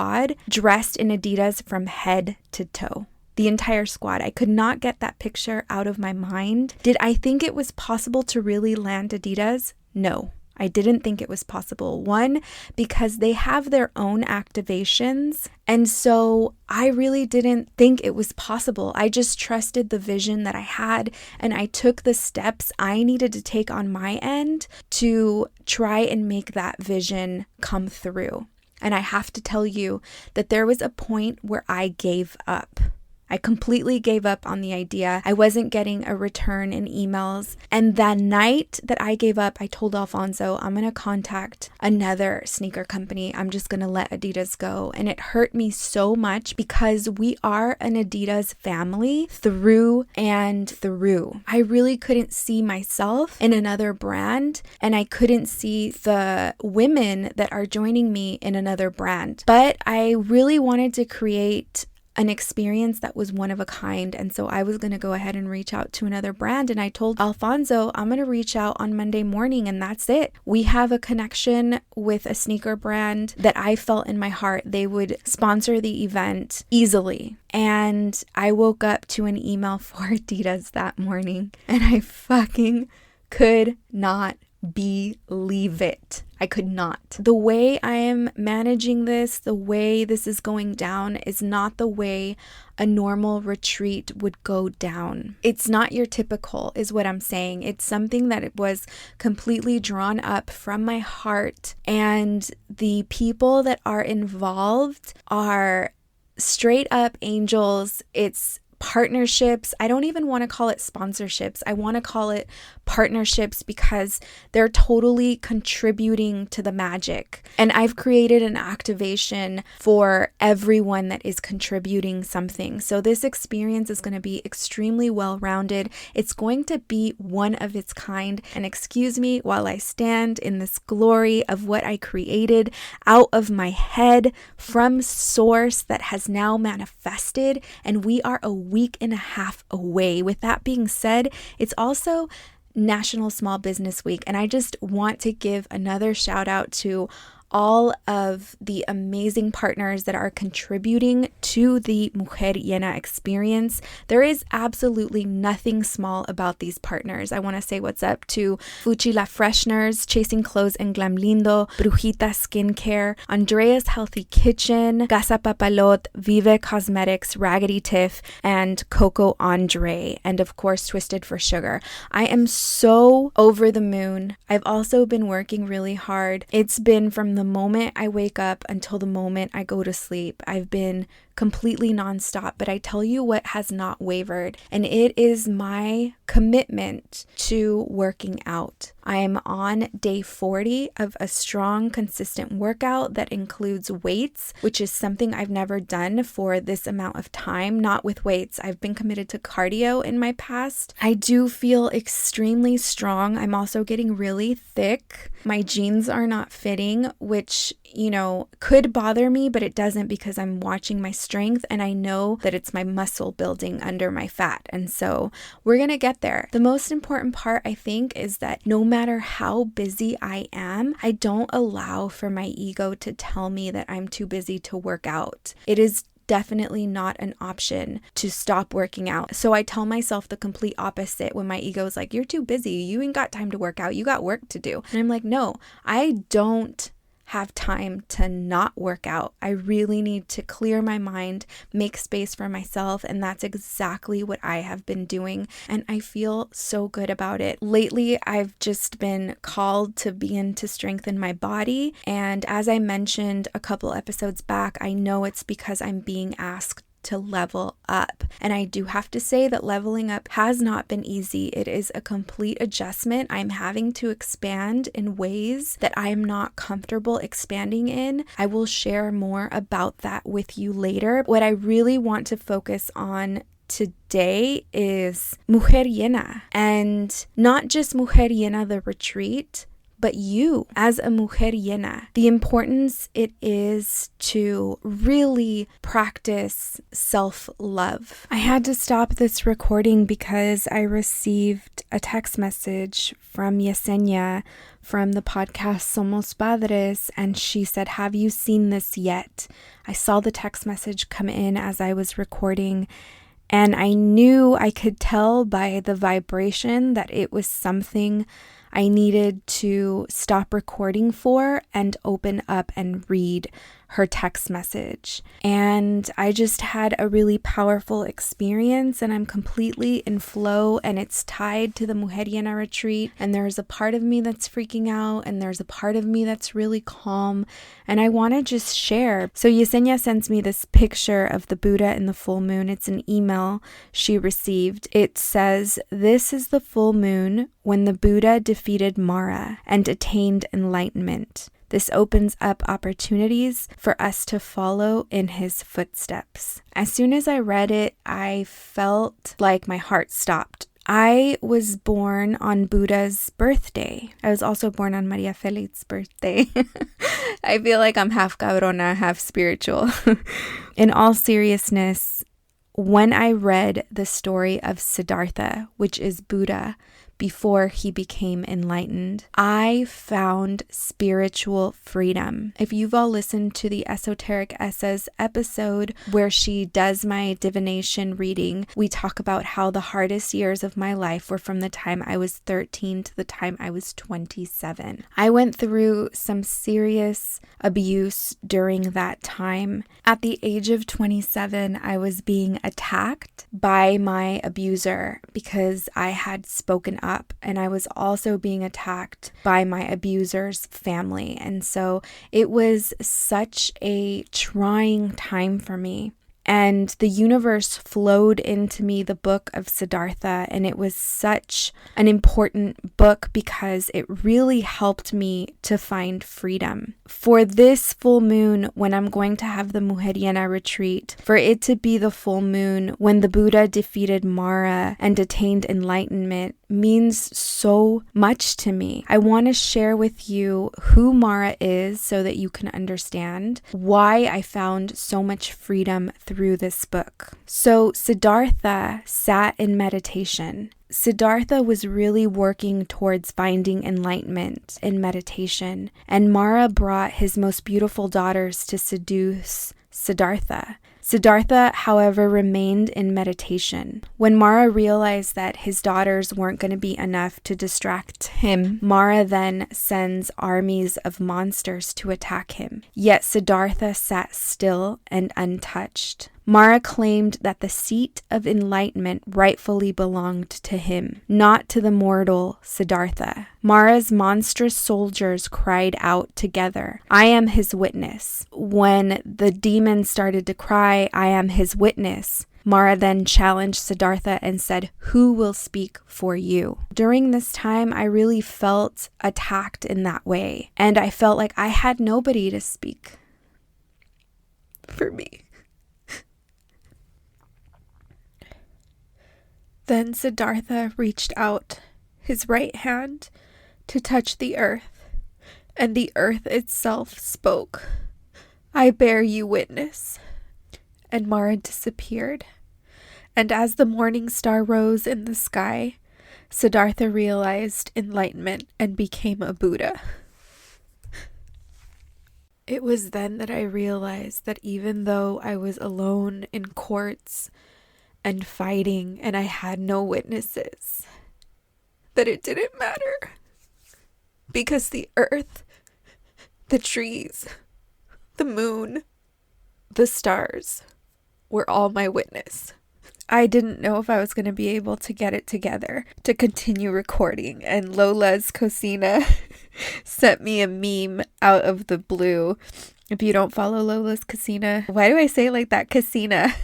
squad dressed in Adidas from head to toe. The entire squad. I could not get that picture out of my mind. Did I think it was possible to really land Adidas? No. I didn't think it was possible. One, because they have their own activations. And so I really didn't think it was possible. I just trusted the vision that I had, and I took the steps I needed to take on my end to try and make that vision come through. And I have to tell you that there was a point where I gave up. I completely gave up on the idea. I wasn't getting a return in emails. And that night that I gave up, I told Alfonso, I'm going to contact another sneaker company. I'm just going to let Adidas go. And it hurt me so much because we are an Adidas family through and through. I really couldn't see myself in another brand, and I couldn't see the women that are joining me in another brand. But I really wanted to create an experience that was one of a kind. And so I was going to go ahead and reach out to another brand. And I told Alfonso, I'm going to reach out on Monday morning, and that's it. We have a connection with a sneaker brand that I felt in my heart they would sponsor the event easily. And I woke up to an email for Adidas that morning, and I fucking could not believe it. I could not. The way I am managing this, the way this is going down is not the way a normal retreat would go down. It's not your typical, is what I'm saying. It's something that it was completely drawn up from my heart, and the people that are involved are straight up angels. It's partnerships. I don't even want to call it sponsorships. I want to call it partnerships because they're totally contributing to the magic. And I've created an activation for everyone that is contributing something. So this experience is going to be extremely well-rounded. It's going to be one of its kind. And excuse me while I stand in this glory of what I created out of my head from source that has now manifested. And we are a week and a half away. With that being said, it's also National Small Business Week, and I just want to give another shout out to all of the amazing partners that are contributing to the Mujer Llena experience. There is absolutely nothing small about these partners. I want to say what's up to Fuchi La Fresheners, Chasing Clothes and Glam Lindo, Brujita Skincare, Andrea's Healthy Kitchen, Gasa Papalot, Vive Cosmetics, Raggedy Tiff, and Coco Andre, and of course Twisted for Sugar. I am so over the moon. I've also been working really hard. It's been from the moment I wake up until the moment I go to sleep. I've been completely nonstop, but I tell you what has not wavered, and it is my commitment to working out. I am on day 40 of a strong, consistent workout that includes weights, which is something I've never done for this amount of time. Not with weights. I've been committed to cardio in my past. I do feel extremely strong. I'm also getting really thick. My jeans are not fitting, which, could bother me, but it doesn't because I'm watching my strength and I know that it's my muscle building under my fat. And so we're going to get there. The most important part, I think, is that no matter how busy I am, I don't allow for my ego to tell me that I'm too busy to work out. It is definitely not an option to stop working out. So I tell myself the complete opposite when my ego is like, you're too busy. You ain't got time to work out. You got work to do. And I'm like, no, I don't have time to not work out. I really need to clear my mind, make space for myself, and that's exactly what I have been doing, and I feel so good about it. Lately, I've just been called to begin to strengthen my body, and as I mentioned a couple episodes back, I know it's because I'm being asked to level up. And I do have to say that leveling up has not been easy. It is a complete adjustment. I'm having to expand in ways that I am not comfortable expanding in. I will share more about that with you later. What I really want to focus on today is Mujer Llena, and not just Mujer Llena the retreat, but you as a mujer llena. The importance it is to really practice self-love. I had to stop this recording because I received a text message from Yesenia from the podcast Somos Padres, and she said, "Have you seen this yet?" I saw the text message come in as I was recording, and I knew, I could tell by the vibration that it was something I needed to stop recording for and open up and read her text message. And I just had a really powerful experience, and I'm completely in flow, and it's tied to the Mujer Llena retreat. And there's a part of me that's freaking out, and there's a part of me that's really calm, and I want to just share. So Yesenia sends me this picture of the Buddha in the full moon. It's an email she received. It says, "This is the full moon when the Buddha defeated Mara and attained enlightenment. This opens up opportunities for us to follow in his footsteps." As soon as I read it, I felt like my heart stopped. I was born on Buddha's birthday. I was also born on Maria Felix's birthday. I feel like I'm half cabrona, half spiritual. In all seriousness, when I read the story of Siddhartha, which is Buddha, before he became enlightened, I found spiritual freedom. If you've all listened to the Esoteric Essays episode where she does my divination reading, we talk about how the hardest years of my life were from the time I was 13 to the time I was 27. I went through some serious abuse during that time. At the age of 27, I was being attacked by my abuser because I had spoken up. And I was also being attacked by my abuser's family. And so it was such a trying time for me. And the universe flowed into me the book of Siddhartha, and it was such an important book because it really helped me to find freedom. For this full moon, when I'm going to have the Mujer Llena retreat, for it to be the full moon when the Buddha defeated Mara and attained enlightenment, means so much to me. I want to share with you who Mara is so that you can understand why I found so much freedom through this book. So Siddhartha sat in meditation. Siddhartha was really working towards finding enlightenment in meditation, and Mara brought his most beautiful daughters to seduce Siddhartha. Siddhartha, however, remained in meditation. When Mara realized that his daughters weren't going to be enough to distract him, Mara then sends armies of monsters to attack him. Yet Siddhartha sat still and untouched. Mara claimed that the seat of enlightenment rightfully belonged to him, not to the mortal Siddhartha. Mara's monstrous soldiers cried out together, "I am his witness." When the demon started to cry, "I am his witness," Mara then challenged Siddhartha and said, "Who will speak for you?" During this time, I really felt attacked in that way, and I felt like I had nobody to speak for me. Then Siddhartha reached out his right hand to touch the earth, and the earth itself spoke, "I bear you witness." And Mara disappeared. And as the morning star rose in the sky, Siddhartha realized enlightenment and became a Buddha. It was then that I realized that even though I was alone in courts and fighting and I had no witnesses, that it didn't matter, because the earth, the trees, the moon, the stars were all my witness. I didn't know if I was going to be able to get it together to continue recording, and Lola's Cocina sent me a meme out of the blue. If you don't follow Lola's Cocina, why do I say it like that? Cocina.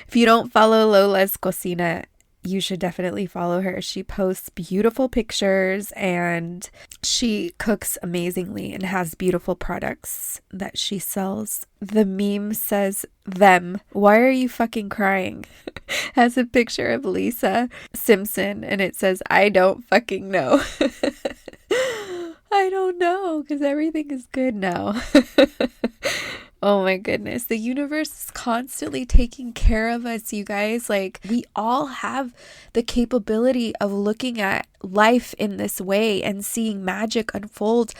If you don't follow Lola's Cocina, you should definitely follow her. She posts beautiful pictures and she cooks amazingly and has beautiful products that she sells. The meme says, "Them, why are you fucking crying?" Has a picture of Lisa Simpson and it says, "I don't fucking know." I don't know, because everything is good now. Oh my goodness. The universe is constantly taking care of us, you guys. Like, we all have the capability of looking at life in this way and seeing magic unfold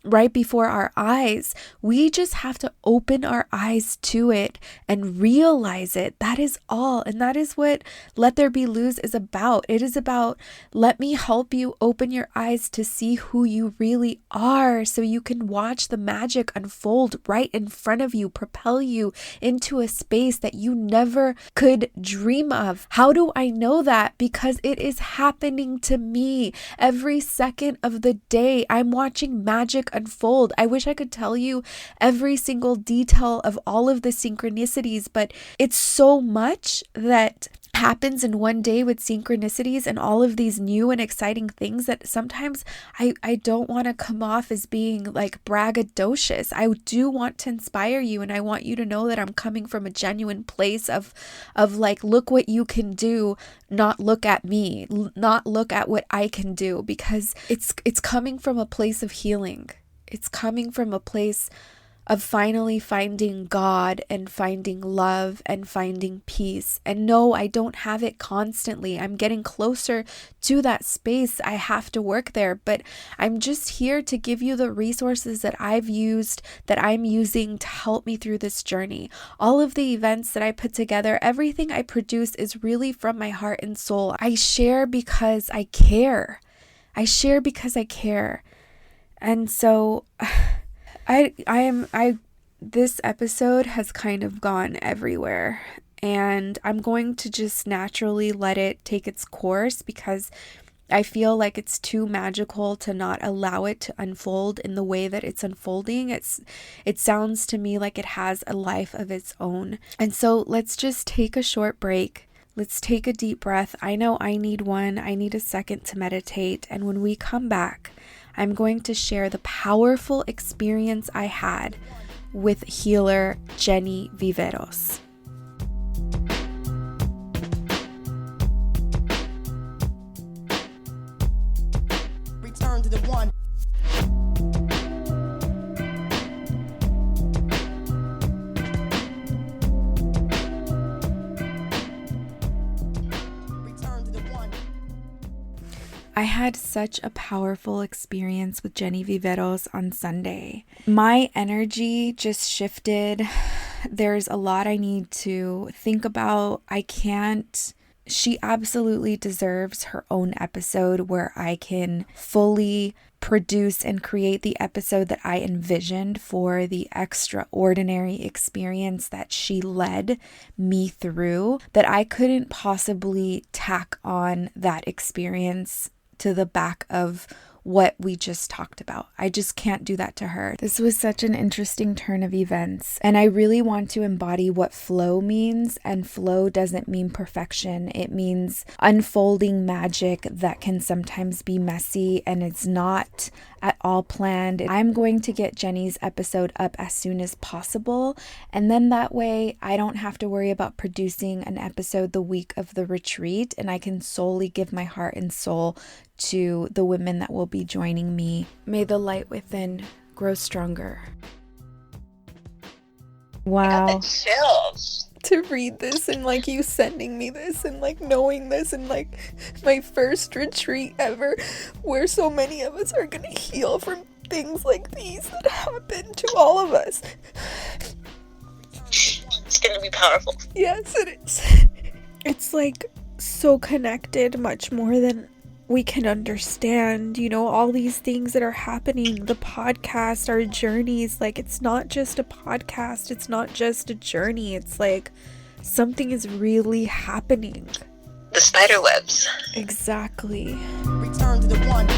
right before our eyes. We just have to open our eyes to it and realize it. That is all. And that is what Let There Be Lose is about. It is about, let me help you open your eyes to see who you really are, so you can watch the magic unfold right in front of you, propel you into a space that you never could dream of. How do I know that? Because it is happening to me every second of the day. I'm watching magic unfold. I wish I could tell you every single detail of all of the synchronicities, but it's so much that happens in one day with synchronicities and all of these new and exciting things that sometimes I don't want to come off as being like braggadocious. I do want to inspire you, and I want you to know that I'm coming from a genuine place of like, look what you can do, not look at me, not look at what I can do, because it's coming from a place of healing. It's coming from a place of finally finding God and finding love and finding peace. And no, I don't have it constantly. I'm getting closer to that space. I have to work there, but I'm just here to give you the resources that I've used, that I'm using to help me through this journey. All of the events that I put together, everything I produce is really from my heart and soul. I share because I care. I share because I care. And so this episode has kind of gone everywhere, and I'm going to just naturally let it take its course, because I feel like it's too magical to not allow it to unfold in the way that it's unfolding. It sounds to me like it has a life of its own. And so let's just take a short break. Let's take a deep breath. I know I need one. I need a second to meditate. And when we come back, I'm going to share the powerful experience I had with healer Jenny Viveros. Return to the one. I had such a powerful experience with Jenny Viveros on Sunday. My energy just shifted. There's a lot I need to think about. She absolutely deserves her own episode where I can fully produce and create the episode that I envisioned for the extraordinary experience that she led me through, that I couldn't possibly tack on that experience to the back of what we just talked about. I just can't do that to her. This was such an interesting turn of events, and I really want to embody what flow means, and flow doesn't mean perfection. It means unfolding magic that can sometimes be messy, and it's not at all planned. I'm going to get Jenny's episode up as soon as possible, and then that way I don't have to worry about producing an episode the week of the retreat, and I can solely give my heart and soul to the women that will be joining me. May the light within grow stronger. Wow. I got the chills. To read this, and like you sending me this, and like knowing this, and like my first retreat ever where so many of us are gonna heal from things like these that happen to all of us. It's gonna be powerful. Yes, it is. It's like so connected, much more than we can understand, you know, all these things that are happening, the podcast, our journeys. Like, it's not just a podcast, it's not just a journey, it's like something is really happening. The spider webs. Exactly. Return to the one.